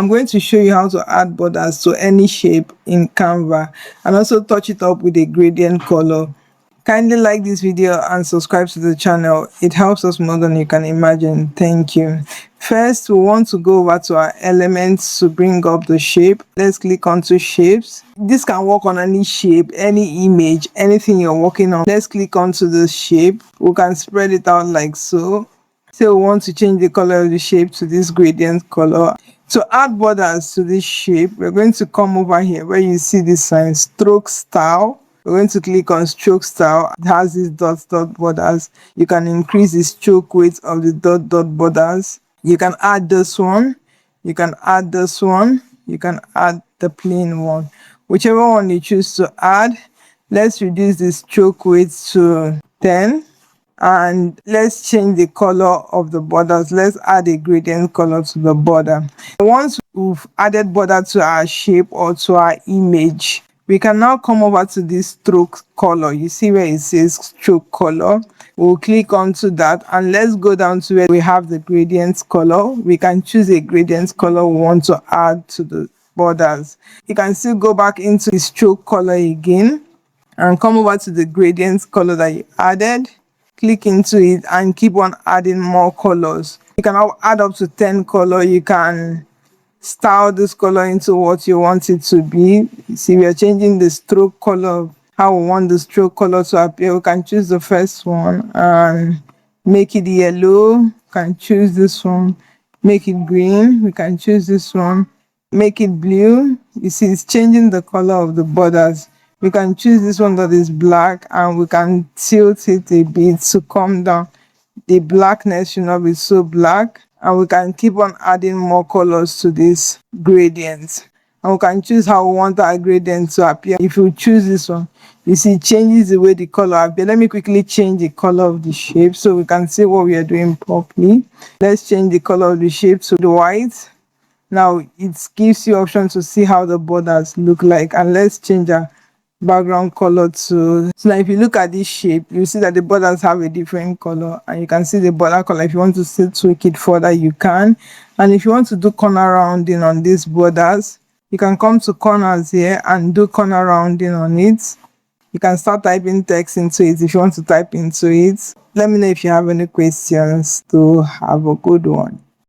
I'm going to show you how to add borders to any shape in Canva and also touch it up with a gradient color. Kindly like this video and subscribe to the channel. It helps us more than you can imagine. Thank you. First, we want to go over to our elements to bring up the shape. Let's click onto shapes. This can work on any shape, any image, anything you're working on. Let's click onto the shape. We can spread it out like so. So we want to change the color of the shape to this gradient color. To add borders to this shape, we're going to come over here where you see this sign, stroke style. We're going to click on stroke style. It has these dot borders. You can increase the stroke weight of the dot borders. You can add this one. You can add this one. You can add the plain one. Whichever one you choose to add, let's reduce the stroke weight to 10. And let's change the color of the borders. Let's add a gradient color to the border. Once we've added border to our shape or to our image, we can now come over to this stroke color. You see where it says stroke color. We'll click onto that and let's go down to where we have the gradient color. We can choose a gradient color we want to add to the borders. You can still go back into the stroke color again and come over to the gradient color that you added. Click into it and keep on adding more colors. You can add up to 10 color. You can style this color into what you want it to be. You see, we are changing the stroke color, how we want the stroke color to appear. We can choose the first one and make it yellow. We can choose this one, make it green. We can choose this one, make it blue. You see, it's changing the color of the borders. We can choose this one that is black and we can tilt it a bit to come down. The blackness should not be so black, and we can keep on adding more colors to this gradient. And we can choose how we want our gradient to appear. If you choose this one, you see it changes the way the color appears. Let me quickly change the color of the shape so we can see what we are doing properly. Let's change the color of the shape to the white. Now it gives you option to see how the borders look like, and let's change our background color to, so now if you look at this shape, you see that the borders have a different color, and you can see the border color. If you want to still tweak it further, you can. And if you want to do corner rounding on these borders, you can come to corners here and do corner rounding on it. You can start typing text into it if you want to type into it. Let me know if you have any questions. To have a good one.